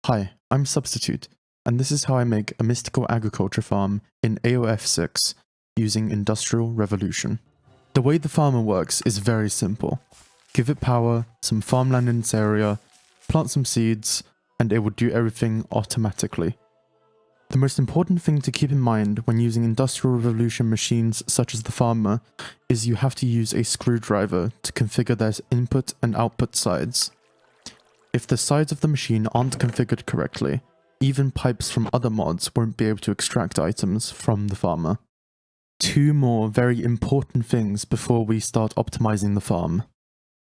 Hi, I'm Substitute, and this is how I make a mystical agriculture farm in AOF6 using Industrial Revolution. The way the farmer works is very simple. Give it power, some farmland in its area, plant some seeds, and it will do everything automatically. The most important thing to keep in mind when using Industrial Revolution machines such as the farmer is you have to use a screwdriver to configure their input and output sides. If the sides of the machine aren't configured correctly, even pipes from other mods won't be able to extract items from the farmer. Two more very important things before we start optimizing the farm.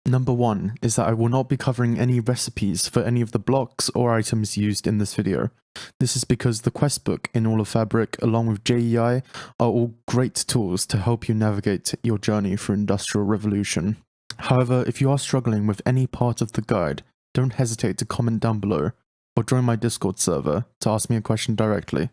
Number one is that I will not be covering any recipes for any of the blocks or items used in this video. This is because the quest book in All of Fabric along with JEI are all great tools to help you navigate your journey through Industrial Revolution. However, if you are struggling with any part of the guide, don't hesitate to comment down below or join my Discord server to ask me a question directly.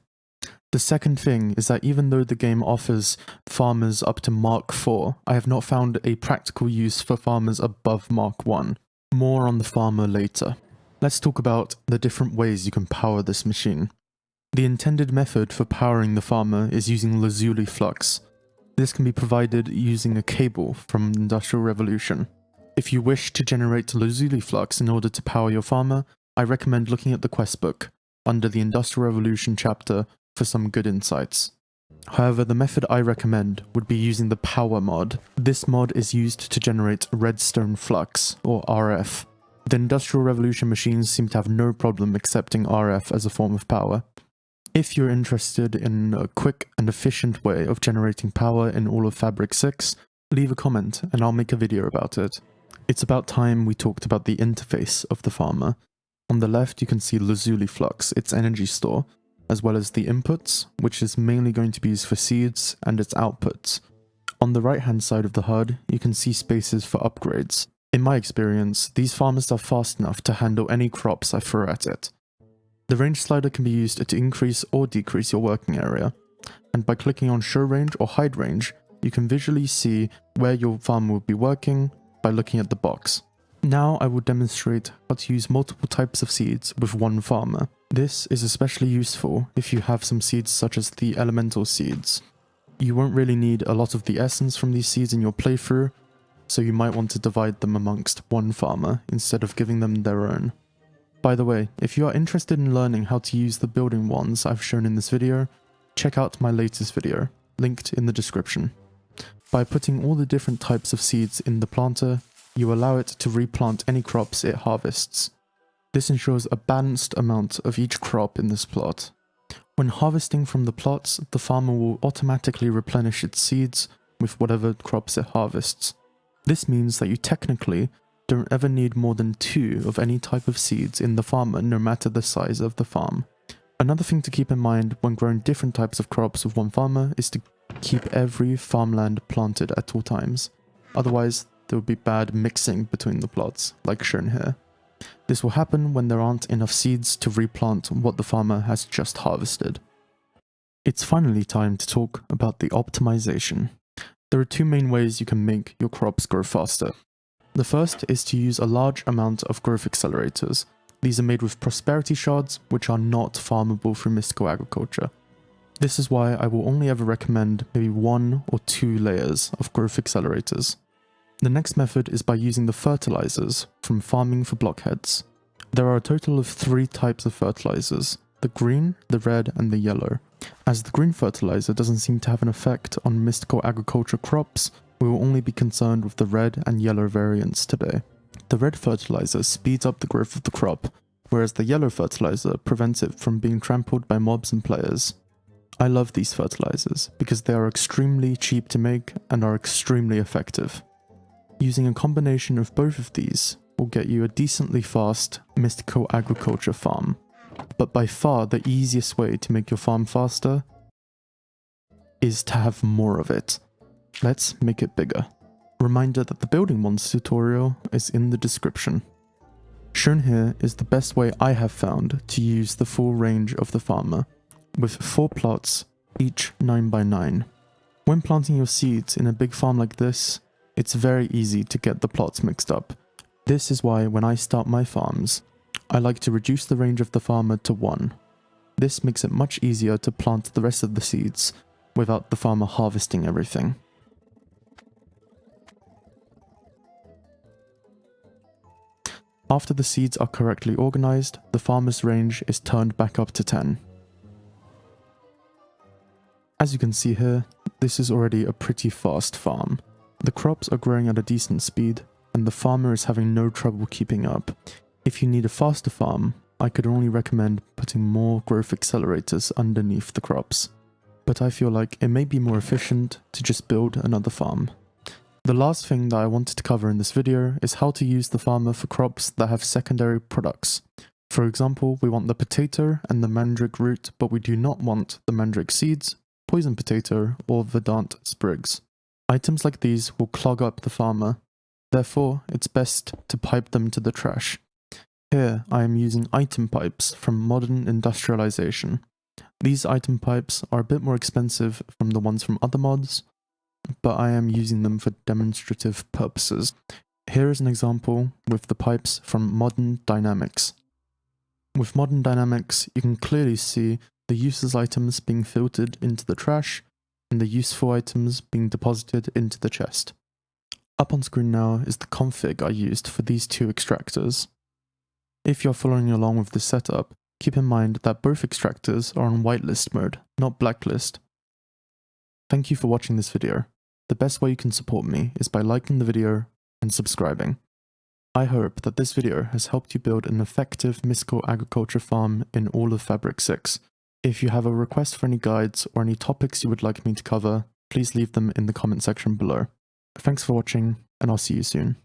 The second thing is that even though the game offers farmers up to Mark 4, I have not found a practical use for farmers above Mark 1. More on the farmer later. Let's talk about the different ways you can power this machine. The intended method for powering the farmer is using Lazuli Flux. This can be provided using a cable from Industrial Revolution. If you wish to generate Lazuli Flux in order to power your farmer, I recommend looking at the quest book under the Industrial Revolution chapter for some good insights. However, the method I recommend would be using the power mod. This mod is used to generate redstone flux, or RF. The Industrial Revolution machines seem to have no problem accepting RF as a form of power. If you're interested in a quick and efficient way of generating power in All of Fabric 6, leave a comment and I'll make a video about it. It's about time we talked about the interface of the farmer. On the left you can see Lazuli Flux, its energy store, as well as the inputs, which is mainly going to be used for seeds, and its outputs. On the right hand side of the HUD, you can see spaces for upgrades. In my experience, these farmers are fast enough to handle any crops I throw at it. The range slider can be used to increase or decrease your working area, and by clicking on show range or hide range, you can visually see where your farmer will be working by looking at the box. Now I will demonstrate how to use multiple types of seeds with one farmer. This is especially useful if you have some seeds such as the elemental seeds. You won't really need a lot of the essence from these seeds in your playthrough, so you might want to divide them amongst one farmer instead of giving them their own. By the way, if you are interested in learning how to use the building wands I've shown in this video, check out my latest video, linked in the description. By putting all the different types of seeds in the planter, you allow it to replant any crops it harvests. This ensures a balanced amount of each crop in this plot. When harvesting from the plots, the farmer will automatically replenish its seeds with whatever crops it harvests. This means that you technically don't ever need more than 2 of any type of seeds in the farmer, no matter the size of the farm. Another thing to keep in mind when growing different types of crops with one farmer is to keep every farmland planted at all times. Otherwise, there would be bad mixing between the plots, like shown here. This will happen when there aren't enough seeds to replant what the farmer has just harvested. It's finally time to talk about the optimization. There are 2 main ways you can make your crops grow faster. The first is to use a large amount of growth accelerators. These are made with prosperity shards, which are not farmable through mystical agriculture. This is why I will only ever recommend maybe 1 or 2 layers of growth accelerators. The next method is by using the fertilizers from farming for blockheads. There are a total of 3 types of fertilizers, the green, the red, and the yellow. As the green fertilizer doesn't seem to have an effect on mystical agriculture crops, we will only be concerned with the red and yellow variants today. The red fertilizer speeds up the growth of the crop, whereas the yellow fertilizer prevents it from being trampled by mobs and players. I love these fertilizers because they are extremely cheap to make and are extremely effective. Using a combination of both of these will get you a decently fast mystical agriculture farm. But by far the easiest way to make your farm faster is to have more of it. Let's make it bigger. Reminder that the building wands tutorial is in the description. Shown here is the best way I have found to use the full range of the farmer, with 4 plots, each 9 by 9. When planting your seeds in a big farm like this, it's very easy to get the plots mixed up. This is why when I start my farms, I like to reduce the range of the farmer to 1. This makes it much easier to plant the rest of the seeds without the farmer harvesting everything. After the seeds are correctly organized, the farmer's range is turned back up to 10. As you can see here, this is already a pretty fast farm. The crops are growing at a decent speed, and the farmer is having no trouble keeping up. If you need a faster farm, I could only recommend putting more growth accelerators underneath the crops. But I feel like it may be more efficient to just build another farm. The last thing that I wanted to cover in this video is how to use the farmer for crops that have secondary products. For example, we want the potato and the mandrake root, but we do not want the mandrake seeds, poison potato, or verdant sprigs. Items like these will clog up the farmer, therefore it's best to pipe them to the trash. Here I am using item pipes from modern industrialization. These item pipes are a bit more expensive from the ones from other mods, but I am using them for demonstrative purposes. Here is an example with the pipes from Modern Dynamics. With Modern Dynamics, you can clearly see the useless items being filtered into the trash and the useful items being deposited into the chest. Up on screen now is the config I used for these two extractors. If you're following along with this setup, keep in mind that both extractors are on whitelist mode, not blacklist. Thank you for watching this video. The best way you can support me is by liking the video and subscribing. I hope that this video has helped you build an effective mystical agriculture farm in all of Fabric 6. If you have a request for any guides or any topics you would like me to cover, please leave them in the comment section below. Thanks for watching, and I'll see you soon.